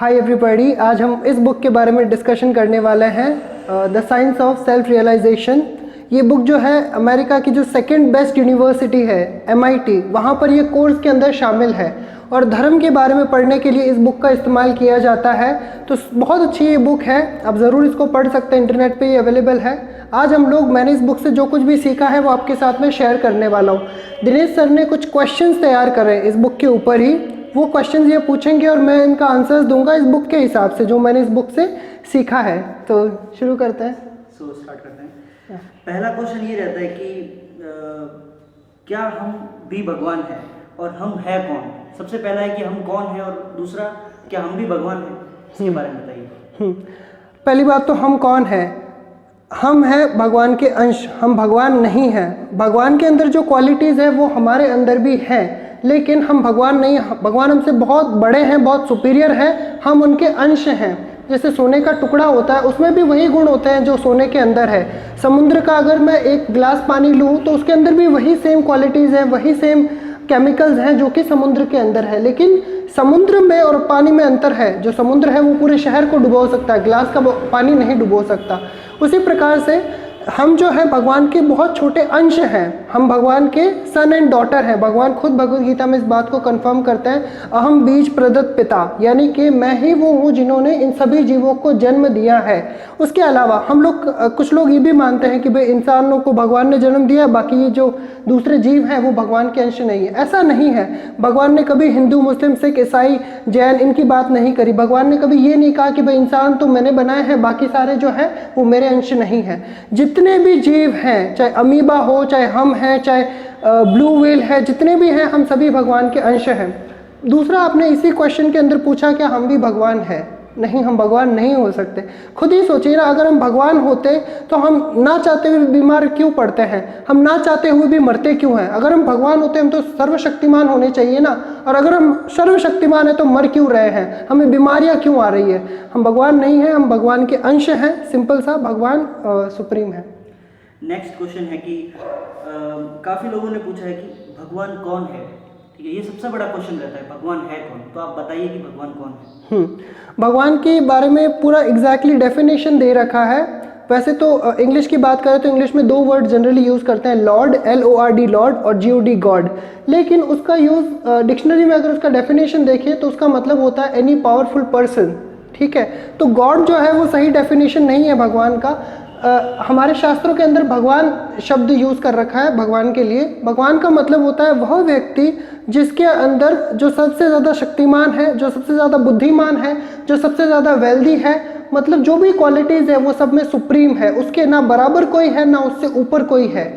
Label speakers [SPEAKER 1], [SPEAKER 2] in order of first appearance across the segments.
[SPEAKER 1] Hi everybody, आज हम इस बुक के बारे में डिस्कशन करने वाले हैं, the science of self realization. ये बुक जो है अमेरिका की जो सेकंड बेस्ट यूनिवर्सिटी है MIT, वहाँ पर ये कोर्स के अंदर शामिल है और धर्म के बारे में पढ़ने के लिए इस बुक का इस्तेमाल किया जाता है। तो बहुत अच्छी ये बुक है, आप ज़रूर इसको पढ़ सकते हैं, इंटरनेट पे ये अवेलेबल है। आज मैंने इस बुक से जो कुछ भी सीखा है वो आपके साथ में शेयर करने वाला हूँ। दिनेश सर ने कुछ क्वेश्चंस तैयार करे इस बुक के ऊपर ही, वो क्वेश्चंस ये पूछेंगे और मैं इनका आंसर्स दूंगा इस बुक के हिसाब से जो मैंने इस बुक से सीखा है। तो शुरू करते हैं।
[SPEAKER 2] स्टार्ट करते हैं। पहला क्वेश्चन ये रहता है कि क्या हम भी भगवान हैं और हम है कौन। सबसे पहला है कि हम कौन है और दूसरा क्या हम भी भगवान हैं, इसके बारे में बताइए।
[SPEAKER 1] पहली बात तो हम कौन है, हम हैं भगवान के अंश, हम भगवान नहीं हैं। भगवान के अंदर जो क्वालिटीज़ है वो हमारे अंदर भी हैं, लेकिन हम भगवान नहीं। भगवान हमसे बहुत बड़े हैं, बहुत सुपीरियर हैं, हम उनके अंश हैं। जैसे सोने का टुकड़ा होता है, उसमें भी वही गुण होते हैं जो सोने के अंदर है। समुद्र का अगर मैं एक गिलास पानी लूँ तो उसके अंदर भी वही सेम क्वालिटीज़ हैं, वही सेम केमिकल्स हैं जो कि समुद्र के अंदर है। लेकिन समुद्र में और पानी में अंतर है। जो समुद्र है वो पूरे शहर को डुबो सकता है, गिलास का पानी नहीं डुबो सकता। उसी प्रकार से हम जो है भगवान के बहुत छोटे अंश हैं, हम भगवान के सन एंड डॉटर हैं। भगवान खुद भगवद गीता में इस बात को कंफर्म करते हैं, अहम बीज प्रदत्त पिता, यानी कि मैं ही वो हूँ जिन्होंने इन सभी जीवों को जन्म दिया है। उसके अलावा हम लोग कुछ लोग ये भी मानते हैं कि भाई इंसानों को भगवान ने जन्म दिया, बाकी ये जो दूसरे जीव हैं वो भगवान के अंश नहीं है। ऐसा नहीं है। भगवान ने कभी हिंदू, मुस्लिम, सिख, ईसाई, जैन इनकी बात नहीं करी। भगवान ने कभी ये नहीं कहा कि भाई इंसान तो मैंने बनाए हैं, बाकी सारे जो है वो मेरे अंश नहीं है। जितने भी जीव हैं, चाहे अमीबा हो, चाहे हम हैं, चाहे ब्लू व्हेल है, जितने भी हैं हम सभी भगवान के अंश हैं। दूसरा, आपने इसी क्वेश्चन के अंदर पूछा क्या हम भी भगवान हैं। नहीं, हम भगवान नहीं हो सकते। खुद ही सोचिए ना, अगर हम भगवान होते तो हम ना चाहते हुए बीमार क्यों पड़ते हैं, हम ना चाहते हुए भी मरते क्यों हैं। अगर हम भगवान होते हम तो सर्वशक्तिमान होने चाहिए ना, और अगर हम सर्वशक्तिमान है तो मर क्यों रहे हैं, हमें बीमारियां क्यों आ रही है। हम भगवान नहीं हैं, हम भगवान के अंश हैं। सिंपल सा, भगवान सुप्रीम है।
[SPEAKER 2] नेक्स्ट क्वेश्चन है कि काफ़ी लोगों ने पूछा है कि भगवान कौन है। ठीक है, ये सबसे बड़ा क्वेश्चन रहता है, भगवान है कौन। तो आप बताइए कि भगवान कौन है।
[SPEAKER 1] भगवान के बारे में पूरा एग्जैक्टली डेफिनेशन दे रखा है। वैसे तो इंग्लिश की बात करें तो इंग्लिश में 2 वर्ड जनरली यूज़ करते हैं, लॉर्ड LORD लॉर्ड और GOD गॉड। लेकिन उसका यूज़ डिक्शनरी में अगर उसका डेफिनेशन देखें तो उसका मतलब होता है एनी पावरफुल पर्सन। ठीक है, तो गॉड जो है वो सही डेफिनेशन नहीं है भगवान का। हमारे शास्त्रों के अंदर भगवान शब्द यूज़ कर रखा है भगवान के लिए। भगवान का मतलब होता है वह व्यक्ति जिसके अंदर जो सबसे ज़्यादा शक्तिमान है, जो सबसे ज़्यादा बुद्धिमान है, जो सबसे ज़्यादा वेल्दी है, मतलब जो भी क्वालिटीज़ है वो सब में सुप्रीम है। उसके ना बराबर कोई है ना उससे ऊपर कोई है।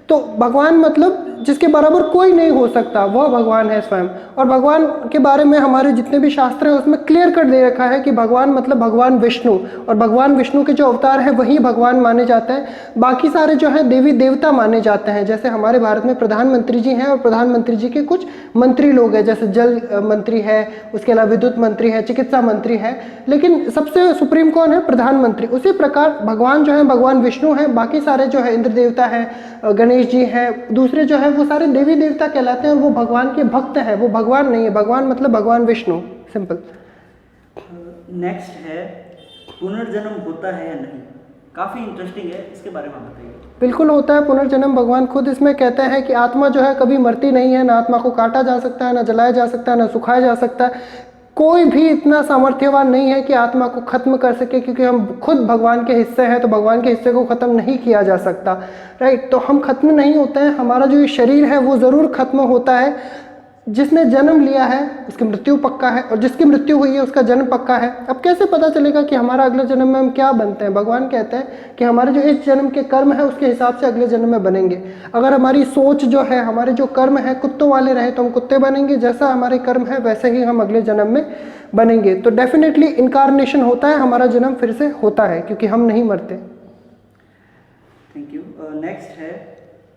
[SPEAKER 1] तो भगवान मतलब जिसके बराबर कोई नहीं हो सकता, वह भगवान है स्वयं। और भगवान के बारे में हमारे जितने भी शास्त्र हैं उसमें क्लियर कर दे रखा है कि भगवान मतलब भगवान विष्णु, और भगवान विष्णु के जो अवतार हैं वही भगवान माने जाते हैं। बाकी सारे जो हैं देवी देवता माने जाते हैं। जैसे हमारे भारत में प्रधानमंत्री जी हैं और प्रधानमंत्री जी के कुछ मंत्री लोग हैं, जैसे जल मंत्री है, उसके अलावा विद्युत मंत्री है, चिकित्सा मंत्री है, लेकिन सबसे सुप्रीम कौन है, प्रधानमंत्री। उसी प्रकार भगवान जो है भगवान विष्णु है, बाकी सारे जो है इंद्र देवता है, गणेश जी हैं, दूसरे जो है वो सारे देवी देवता कहलाते हैं और वो भगवान के भक्त हैं, वो भगवान नहीं है। भगवान मतलब भगवान विष्णु, सिंपल।
[SPEAKER 2] नेक्स्ट है पुनर्जन्म होता है या नहीं। काफ़ी इंटरेस्टिंग है, इसके बारे में बताइए।
[SPEAKER 1] बिल्कुल होता है पुनर्जन्म। भगवान खुद इसमें कहते हैं कि आत्मा जो है कभी मरती नहीं है, ना आत्मा को काटा जा सकता है, ना जलाया जा सकता है, ना सुखाया जा सकता है। कोई भी इतना सामर्थ्यवान नहीं है कि आत्मा को खत्म कर सके, क्योंकि हम खुद भगवान के हिस्से हैं, तो भगवान के हिस्से को खत्म नहीं किया जा सकता। राइट, तो हम खत्म नहीं होते हैं। हमारा जो ये शरीर है वो ज़रूर खत्म होता है। जिसने जन्म लिया है उसकी मृत्यु पक्का है, और जिसकी मृत्यु हुई है उसका जन्म पक्का है। अब कैसे पता चलेगा कि हमारा अगले जन्म में हम क्या बनते हैं। भगवान कहते हैं कि हमारे जो इस जन्म के कर्म है उसके हिसाब से अगले जन्म में बनेंगे। अगर हमारी सोच जो है, हमारे जो कर्म है कुत्तों वाले रहे तो हम कुत्ते बनेंगे, जैसा हमारे कर्म है वैसे ही हम अगले जन्म में बनेंगे। तो डेफिनेटली इनकारनेशन होता है, हमारा जन्म फिर से होता है, क्योंकि हम नहीं मरते।
[SPEAKER 2] Thank you. नेक्स्ट है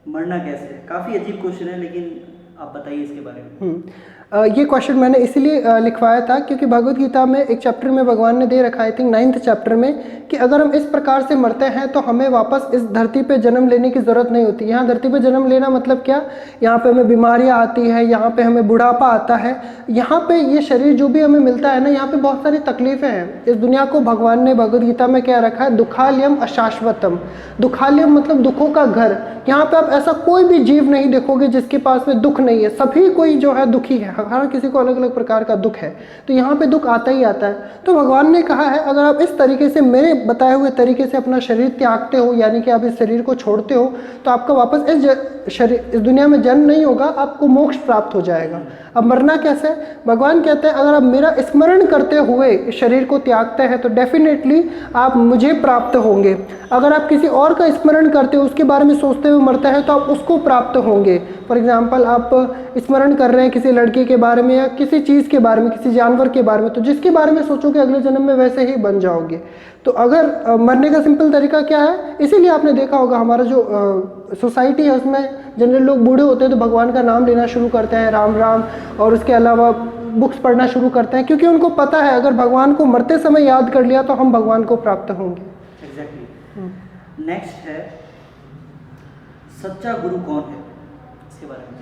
[SPEAKER 2] मरना कैसे। काफ़ी अजीब क्वेश्चन है, लेकिन आप बताइए इसके बारे में।
[SPEAKER 1] ये क्वेश्चन मैंने इसीलिए लिखवाया था क्योंकि भगवत गीता में एक चैप्टर में भगवान ने दे रखा है, आई थिंक 9th चैप्टर में, कि अगर हम इस प्रकार से मरते हैं तो हमें वापस इस धरती पे जन्म लेने की ज़रूरत नहीं होती। यहाँ धरती पे जन्म लेना मतलब क्या, यहाँ पे हमें बीमारियाँ आती है, यहाँ पे हमें बुढ़ापा आता है, यहाँ पे ये शरीर जो भी हमें मिलता है ना, यहाँ पे बहुत सारी तकलीफ़ें हैं। इस दुनिया को भगवान ने भगवत गीता में क्या रखा है, दुखालयम अशाश्वतम। दुखालयम मतलब दुखों का घर। यहाँ पे आप ऐसा कोई भी जीव नहीं देखोगे जिसके पास में दुख नहीं है, सभी कोई जो है दुखी है, हर किसी को अलग अलग प्रकार का दुख है, तो यहाँ पे दुख आता ही आता है। तो भगवान ने कहा है अगर आप इस तरीके से मेरे बताए हुए तरीके से अपना शरीर त्यागते हो, यानी कि आप इस शरीर को छोड़ते हो, तो आपका वापस इस दुनिया में जन्म नहीं होगा, आपको मोक्ष प्राप्त हो जाएगा। अब मरना कैसे, भगवान कहते हैं अगर आप मेरा स्मरण करते हुए इस शरीर को त्यागते हैं तो डेफिनेटली आप मुझे प्राप्त होंगे। अगर आप किसी और का स्मरण करते हो, उसके बारे में सोचते हुए मरते हैं, तो आप उसको प्राप्त होंगे। फॉर एग्जाम्पल आप स्मरण कर रहे हैं किसी लड़के के बारे में या किसी चीज़ के बारे में, किसी जानवर के बारे में, तो जिसके बारे में सोचोगे अगले जन्म में वैसे ही बन जाओगे। तो अगर मरने का सिंपल तरीका क्या है, इसीलिए आपने देखा होगा हमारा जो सोसाइटी है उसमें जनरल लोग बूढ़े होते हैं तो भगवान का नाम लेना शुरू करते हैं, राम राम, और उसके अलावा बुक्स पढ़ना शुरू करते हैं, क्योंकि उनको पता है अगर भगवान को मरते समय याद कर लिया तो हम भगवान को प्राप्त होंगे।
[SPEAKER 2] एग्जैक्टली। नेक्स्ट है सच्चा गुरु कौन है, इसके बारे में।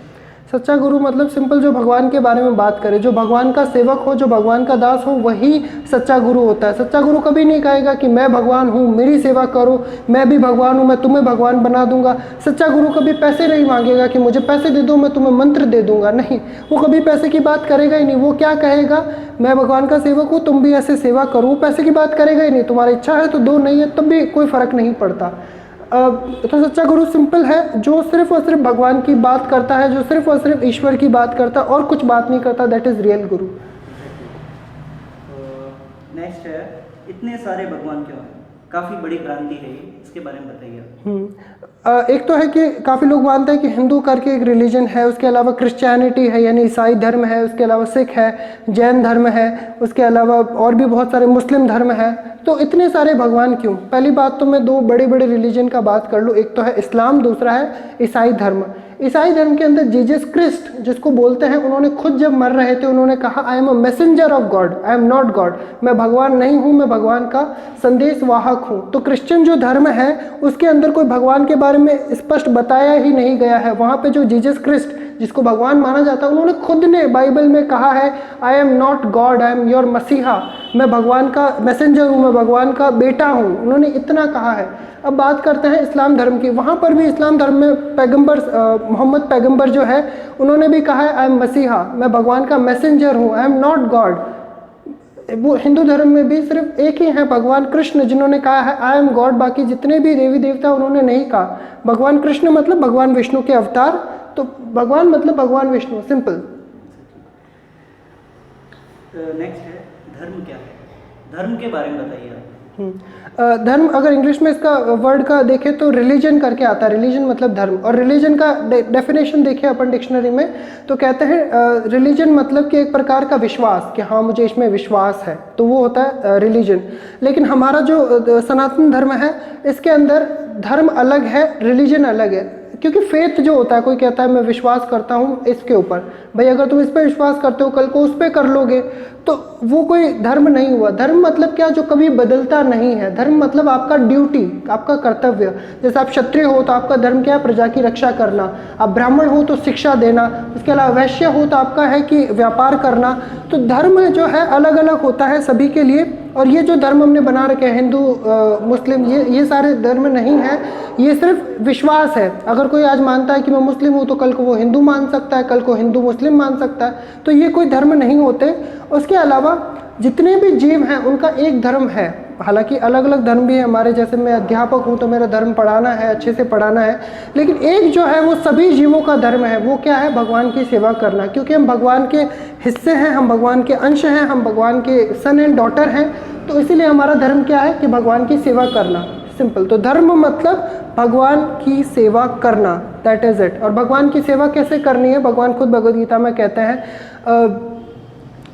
[SPEAKER 1] सच्चा गुरु मतलब सिंपल जो भगवान के बारे में बात करे, जो भगवान का सेवक हो, जो भगवान का दास हो, वही सच्चा गुरु होता है। सच्चा गुरु कभी नहीं कहेगा कि मैं भगवान हूँ, मेरी सेवा करो, मैं भी भगवान हूँ, मैं तुम्हें भगवान बना दूंगा। सच्चा गुरु कभी पैसे नहीं मांगेगा कि मुझे पैसे दे दो, मैं तुम्हें मंत्र दे दूंगा, नहीं, वो कभी पैसे की बात करेगा ही नहीं। वो क्या कहेगा, मैं भगवान का सेवक हूँ, तुम भी ऐसे सेवा करो। पैसे की बात करेगा ही नहीं, तुम्हारी इच्छा है तो दो, नहीं है तब भी कोई फ़र्क नहीं पड़ता। तो सच्चा गुरु सिंपल है, जो सिर्फ और सिर्फ भगवान की बात करता है, जो सिर्फ और सिर्फ ईश्वर की बात करता है और कुछ बात नहीं करता, that is real Guru.
[SPEAKER 2] Next है इतने सारे भगवान क्यों हैं, काफ़ी बड़ी भ्रांति है, इसके बारे में बताइए।
[SPEAKER 1] एक तो है कि काफ़ी लोग मानते हैं कि हिंदू करके एक रिलीजन है, उसके अलावा क्रिश्चियनिटी है यानी ईसाई धर्म है, उसके अलावा सिख है, जैन धर्म है, उसके अलावा और भी बहुत सारे मुस्लिम धर्म है। तो इतने सारे भगवान क्यों? पहली बात तो मैं दो बड़े बड़े रिलीजन का बात कर लूँ, एक तो है इस्लाम, दूसरा है ईसाई धर्म। ईसाई धर्म के अंदर जीसस क्रिस्ट जिसको बोलते हैं, उन्होंने खुद जब मर रहे थे उन्होंने कहा I am a messenger of God, I am not God, मैं भगवान नहीं हूँ, मैं भगवान का संदेश वाहक हूँ। तो क्रिश्चियन जो धर्म है उसके अंदर कोई भगवान के बारे में स्पष्ट बताया ही नहीं गया है। वहाँ पे जो जीसस क्रिस्ट जिसको भगवान माना जाता है, उन्होंने खुद ने बाइबल में कहा है I am not God, I am your मसीहा, मैं भगवान का मैसेंजर हूँ, मैं भगवान का बेटा हूँ, उन्होंने इतना कहा है। अब बात करते हैं इस्लाम धर्म की। वहाँ पर भी इस्लाम धर्म में पैगंबर मोहम्मद पैगंबर जो है उन्होंने भी कहा है आई एम मसीहा, मैं भगवान का मैसेंजर हूँ, आई एम नॉट गॉड। वो हिंदू धर्म में भी सिर्फ एक ही है भगवान कृष्ण जिन्होंने कहा है आई एम गॉड, बाकी जितने भी देवी देवता उन्होंने नहीं कहा। भगवान कृष्ण मतलब भगवान विष्णु के अवतार, तो भगवान मतलब भगवान विष्णु, सिंपल।
[SPEAKER 2] नेक्स्ट है धर्म क्या है, धर्म के बारे में बताइए आप।
[SPEAKER 1] धर्म अगर इंग्लिश में इसका वर्ड का देखें तो रिलीजन करके आता है, रिलीजन मतलब धर्म। और रिलीजन का डेफिनेशन देखें अपन डिक्शनरी में तो कहते हैं रिलीजन मतलब कि एक प्रकार का विश्वास, कि हाँ मुझे इसमें विश्वास है, तो वो होता है रिलीजन। लेकिन हमारा जो सनातन धर्म है इसके अंदर धर्म अलग है, रिलीजन अलग है। क्योंकि फेथ जो होता है, कोई कहता है मैं विश्वास करता हूँ इसके ऊपर, भाई अगर तुम इस पर विश्वास करते हो कल को उस पर कर लोगे तो वो कोई धर्म नहीं हुआ। धर्म मतलब क्या, जो कभी बदलता नहीं है। धर्म मतलब आपका ड्यूटी, आपका कर्तव्य। जैसे आप क्षत्रिय हो तो आपका धर्म क्या है, प्रजा की रक्षा करना। आप ब्राह्मण हो तो शिक्षा देना। उसके अलावा वैश्य हो तो आपका है कि व्यापार करना। तो धर्म जो है अलग अलग होता है सभी के लिए। और ये जो धर्म हमने बना रखे हैं हिंदू मुस्लिम, ये सारे धर्म नहीं है, ये सिर्फ विश्वास है। अगर कोई आज मानता है कि मैं मुस्लिम हूँ तो कल को वो हिंदू मान सकता है, कल को हिंदू मुस्लिम मान सकता है। तो ये कोई धर्म नहीं होते। उसके अलावा जितने भी जीव हैं उनका एक धर्म है। हालांकि अलग अलग धर्म भी है हमारे, जैसे मैं अध्यापक हूँ तो मेरा धर्म पढ़ाना है, अच्छे से पढ़ाना है। लेकिन एक जो है वो सभी जीवों का धर्म है, वो क्या है, भगवान की सेवा करना। क्योंकि हम भगवान के हिस्से हैं, हम भगवान के अंश हैं, हम भगवान के सन एंड डॉटर हैं। तो इसीलिए हमारा धर्म क्या है कि भगवान की सेवा करना, सिंपल। तो धर्म मतलब भगवान की सेवा करना, दैट इज़ इट। और भगवान की सेवा कैसे करनी है, भगवान खुद भगवद गीता में कहते हैं,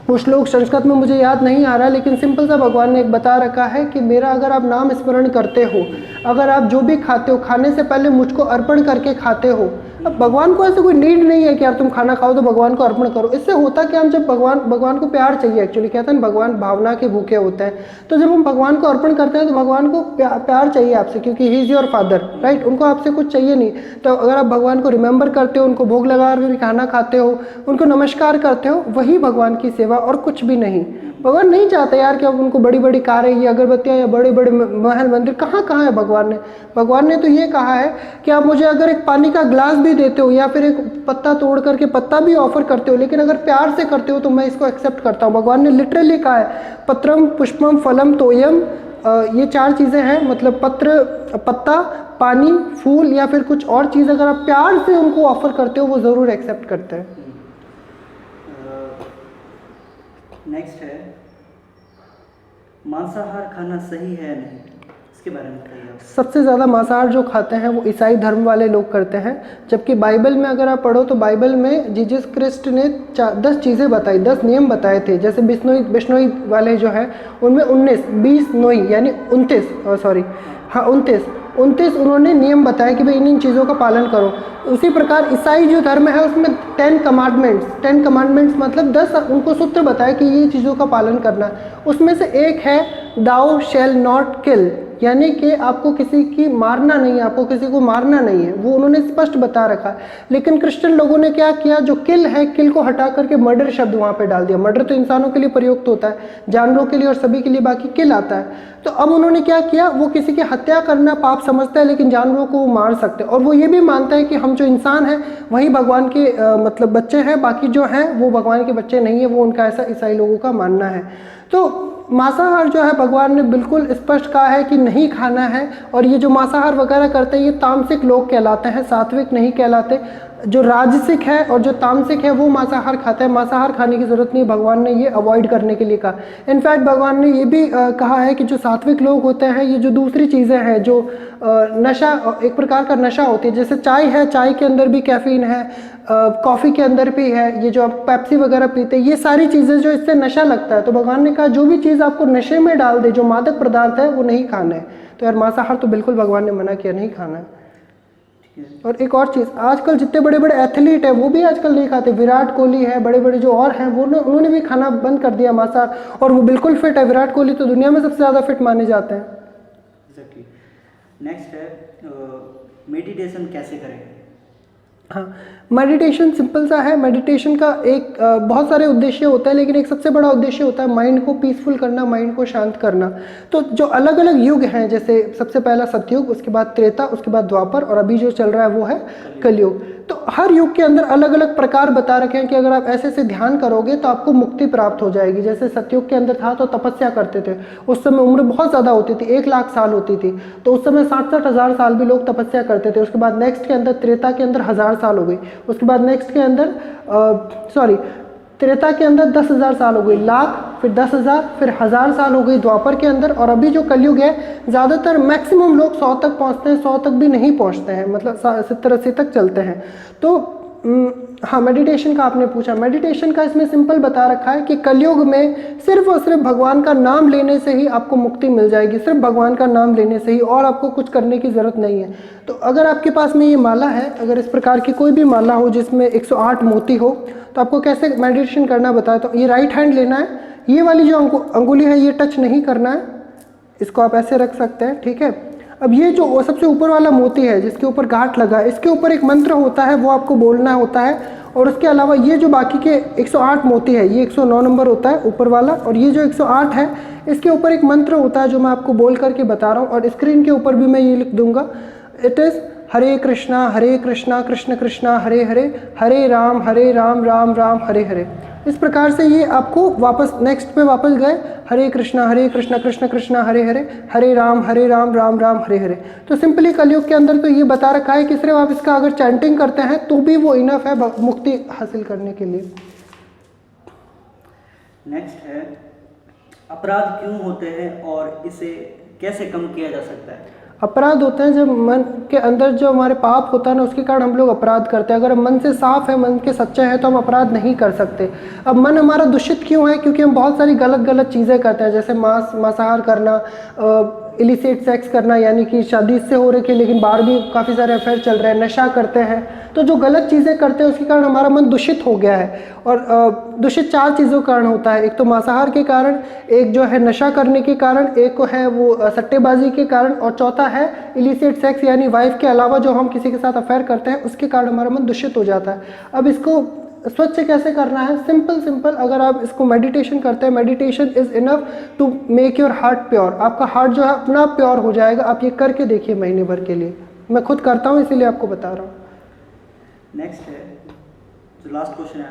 [SPEAKER 1] कुछ लोग संस्कृत में मुझे याद नहीं आ रहा, लेकिन सिंपल सा भगवान ने एक बता रखा है कि मेरा अगर आप नाम स्मरण करते हो, अगर आप जो भी खाते हो खाने से पहले मुझको अर्पण करके खाते हो। अब भगवान को ऐसे कोई नीड नहीं है कि यार तुम खाना खाओ तो भगवान को अर्पण करो। इससे होता क्या, हम जब भगवान को प्यार चाहिए, एक्चुअली कहते हैं भगवान भावना के भूखे होते हैं। तो जब हम भगवान को अर्पण करते हैं तो भगवान को प्यार चाहिए आपसे, क्योंकि he is your father, right. उनको आपसे कुछ चाहिए नहीं। तो अगर आप भगवान को रिमेंबर करते हो, उनको भोग लगा कर खाना खाते हो, उनको नमस्कार करते हो, वही भगवान की सेवा और कुछ भी नहीं। भगवान नहीं चाहते यार कि अब उनको बड़ी बड़ी कारें, ये अगरबत्तियाँ या बड़े बड़े महल मंदिर, कहाँ है भगवान ने तो ये कहा है कि आप मुझे अगर एक पानी का ग्लास भी देते हो या फिर एक पत्ता तोड़ करके पत्ता भी ऑफर करते हो, लेकिन अगर प्यार से करते हो तो मैं इसको एक्सेप्ट करता हूँ। भगवान ने लिटरली कहा है पत्रम पुष्पम फलम तोयम, ये 4 चीज़ें हैं, मतलब पत्ता, पानी, फूल या फिर कुछ और चीज़ अगर आप प्यार से उनको ऑफर करते हो वो ज़रूर एक्सेप्ट करते हैं।
[SPEAKER 2] नेक्स्ट है, मांसाहार खाना सही है नहीं, इसके बारे में बताइए आप।
[SPEAKER 1] सबसे ज़्यादा मांसाहार जो खाते हैं वो ईसाई धर्म वाले लोग करते हैं, जबकि बाइबल में अगर आप पढ़ो तो बाइबल में जीसस क्रिस्ट ने 10 चीज़ें बताई, 10 नियम बताए थे। जैसे बिश्नोई वाले जो है उनमें 20 नोई यानी 29 उन्होंने नियम बताए कि भाई इन चीज़ों का पालन करो। उसी प्रकार ईसाई जो धर्म है उसमें 10 कमांडमेंट्स मतलब 10 उनको सूत्र बताए कि ये चीज़ों का पालन करना है। उसमें से एक है दाउ शैल नॉट किल, यानी कि आपको किसी की मारना नहीं है, आपको किसी को मारना नहीं है, वो उन्होंने स्पष्ट बता रखा है। लेकिन क्रिश्चियन लोगों ने क्या किया, जो किल है, किल को हटा करके मर्डर शब्द वहाँ पे डाल दिया। मर्डर तो इंसानों के लिए प्रयुक्त होता है, जानवरों के लिए और सभी के लिए बाकी किल आता है। तो अब उन्होंने क्या किया, वो किसी की हत्या करना पाप समझता है लेकिन जानवरों को वो मार सकते हैं, और वो ये भी मानता है कि हम जो इंसान हैं वही भगवान के मतलब बच्चे हैं, बाकी जो हैं वो भगवान के बच्चे नहीं है, वो उनका ऐसा ईसाई लोगों का मानना है। तो मांसाहार जो है भगवान ने बिल्कुल स्पष्ट कहा है कि नहीं खाना है, और ये जो मांसाहार वगैरह करते हैं ये तामसिक लोग कहलाते हैं, सात्विक नहीं कहलाते। जो राजसिक है और जो तामसिक है वो मांसाहार खाता है। मांसाहार खाने की ज़रूरत नहीं, भगवान ने ये अवॉइड करने के लिए कहा। इनफैक्ट भगवान ने ये भी कहा है कि जो सात्विक लोग होते हैं, ये जो दूसरी चीज़ें हैं, जो नशा, एक प्रकार का नशा होती है, जैसे चाय है, चाय के अंदर भी कैफीन है, कॉफ़ी के अंदर भी है, ये जो आप पेप्सी वगैरह पीते हैं, ये सारी चीज़ें जो इससे नशा लगता है। तो भगवान ने कहा जो भी चीज़ आपको नशे में डाल दे, जो मादक पदार्थ है, वो नहीं खाना है। तो यार मांसाहार तो बिल्कुल भगवान ने मना किया, नहीं खाना है। और एक और चीज़, आजकल जितने बड़े बड़े एथलीट हैं वो भी आजकल नहीं खाते। विराट कोहली है, बड़े बड़े जो और हैं, वो उन्होंने भी खाना बंद कर दिया मांसाहार, और वो बिल्कुल फिट है। विराट कोहली तो दुनिया में सबसे ज़्यादा फिट माने जाते हैं।
[SPEAKER 2] एग्जैक्टली। नेक्स्ट है, मेडिटेशन कैसे करें?
[SPEAKER 1] हाँ, मेडिटेशन सिंपल सा है। मेडिटेशन का एक बहुत सारे उद्देश्य होता है, लेकिन एक सबसे बड़ा उद्देश्य होता है माइंड को पीसफुल करना, माइंड को शांत करना। तो जो अलग अलग युग हैं, जैसे सबसे पहला सतयुग, उसके बाद त्रेता, उसके बाद द्वापर, और अभी जो चल रहा है वो है कलयुग। तो हर युग के अंदर अलग अलग प्रकार बता रखे हैं कि अगर आप ऐसे से ध्यान करोगे तो आपको मुक्ति प्राप्त हो जाएगी। जैसे सतयुग के अंदर था तो तपस्या करते थे, उस समय उम्र बहुत ज़्यादा होती थी, 1 लाख साल होती थी, तो उस समय 60-60 हज़ार साल भी लोग तपस्या करते थे। उसके बाद नेक्स्ट के अंदर त्रेता के अंदर 1000 साल हो गई, उसके बाद नेक्स्ट के अंदर त्रेता के अंदर 10,000 साल हो गई, लाख, फिर 10,000, फिर 1000 साल हो गई द्वापर के अंदर, और अभी जो कलयुग है ज़्यादातर मैक्सिमम लोग 100 तक पहुँचते हैं, 100 तक भी नहीं पहुँचते हैं, मतलब 70-80 तक चलते हैं। तो हाँ, मेडिटेशन का आपने पूछा, मेडिटेशन का इसमें सिंपल बता रखा है कि कलयुग में सिर्फ और सिर्फ भगवान का नाम लेने से ही आपको मुक्ति मिल जाएगी, सिर्फ भगवान का नाम लेने से ही, और आपको कुछ करने की ज़रूरत नहीं है। तो अगर आपके पास में ये माला है, अगर इस प्रकार की कोई भी माला हो जिसमें 108 मोती हो, तो आपको कैसे मेडिटेशन करना बताया। तो ये राइट हैंड लेना है, ये वाली जो अंगुली है ये टच नहीं करना है, इसको आप ऐसे रख सकते हैं, ठीक है। अब ये जो सबसे ऊपर वाला मोती है जिसके ऊपर गांठ लगा है, इसके ऊपर एक मंत्र होता है, वो आपको बोलना होता है। और उसके अलावा ये जो बाकी के 108 मोती है, ये 109 नंबर होता है ऊपर वाला, और ये जो 108 है इसके ऊपर एक मंत्र होता है जो मैं आपको बोल करके बता रहा हूँ, और स्क्रीन के ऊपर भी मैं ये लिख दूंगा। इट इज़ हरे कृष्णा कृष्ण कृष्णा हरे हरे, हरे राम राम राम हरे हरे। इस प्रकार से ये आपको वापस नेक्स्ट पे वापस गए, हरे कृष्णा कृष्ण कृष्णा हरे हरे, हरे राम राम राम हरे हरे। तो सिंपली कलयुग के अंदर तो ये बता रखा है कि सिर्फ आप इसका अगर चैंटिंग करते हैं तो भी वो इनफ है मुक्ति हासिल करने के लिए।
[SPEAKER 2] नेक्स्ट है, अपराध क्यों होते हैं और इसे कैसे कम किया जा सकता है?
[SPEAKER 1] अपराध होते हैं जब मन के अंदर जो हमारे पाप होता है ना, उसके कारण हम लोग अपराध करते हैं। अगर हम मन से साफ है, मन के सच्चे हैं, तो हम अपराध नहीं कर सकते। अब मन हमारा दूषित क्यों है? क्योंकि हम बहुत सारी गलत चीज़ें करते हैं, जैसे मांसाहार करना, इलिसिट सेक्स करना, यानी कि शादी इससे हो रखी है लेकिन बाहर भी काफ़ी सारे अफेयर चल रहे हैं, नशा करते हैं, तो जो गलत चीज़ें करते हैं उसके कारण हमारा मन दूषित हो गया है। और दूषित 4 चीज़ों के कारण होता है, एक तो मांसाहार के कारण, एक जो है नशा करने के कारण, एक को है वो सट्टेबाजी के कारण, और चौथा है इलिसिट सेक्स यानी वाइफ के अलावा जो हम किसी के साथ अफेयर करते हैं उसके कारण हमारा मन दूषित हो जाता है। अब इसको स्वच्छ कैसे करना है? सिंपल, अगर आप इसको मेडिटेशन करते हैं, meditation is enough to make your heart pure. आपका हार्ट जो है अपना प्योर हो जाएगा। आप ये करके देखिए महीने भर के लिए। मैं खुद करता हूँ इसीलिए आपको बता रहा हूँ।
[SPEAKER 2] नेक्स्ट है जो लास्ट क्वेश्चन है,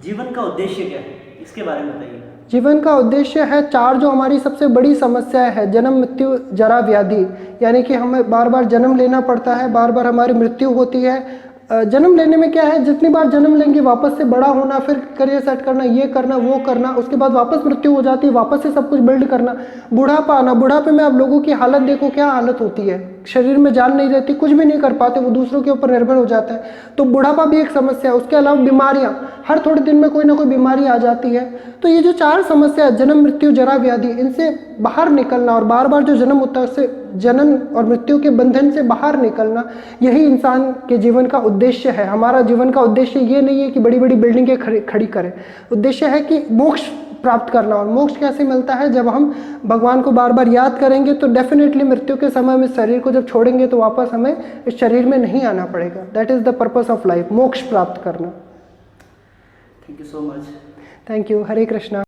[SPEAKER 2] जीवन का उद्देश्य क्या है, इसके बारे में बताइए।
[SPEAKER 1] जीवन का उद्देश्य है 4 जो हमारी सबसे बड़ी समस्या है, जन्म, मृत्यु, जरा, व्याधि, यानी कि हमें बार बार जन्म लेना पड़ता है, बार बार हमारी मृत्यु होती है। जन्म लेने में क्या है, जितनी बार जन्म लेंगे वापस से बड़ा होना, फिर करियर सेट करना, ये करना, वो करना, उसके बाद वापस मृत्यु हो जाती है, वापस से सब कुछ बिल्ड करना, बुढ़ापा आना। बुढ़ापे में आप लोगों की हालत देखो, क्या हालत होती है, शरीर में जान नहीं रहती, कुछ भी नहीं कर पाते, वो दूसरों के ऊपर निर्भर हो जाता है। तो बुढ़ापा भी एक समस्या है। उसके अलावा बीमारियां, हर थोड़े दिन में कोई ना कोई बीमारी आ जाती है। तो ये जो 4 समस्या है, जन्म, मृत्यु, जरा, व्याधि, इनसे बाहर निकलना और बार बार जो जन्म होता है उससे, जन्म और मृत्यु के बंधन से बाहर निकलना, यही इंसान के जीवन का उद्देश्य है। हमारा जीवन का उद्देश्य ये नहीं है कि बड़ी बड़ी बिल्डिंगें खड़ी करें। उद्देश्य है कि मोक्ष प्राप्त करना। और मोक्ष कैसे मिलता है? जब हम भगवान को बार बार याद करेंगे तो डेफिनेटली मृत्यु के समय में शरीर को जब छोड़ेंगे तो वापस हमें इस शरीर में नहीं आना पड़ेगा। That is the purpose of life, मोक्ष प्राप्त करना।
[SPEAKER 2] Thank you so much.
[SPEAKER 1] Thank you. Hare Krishna.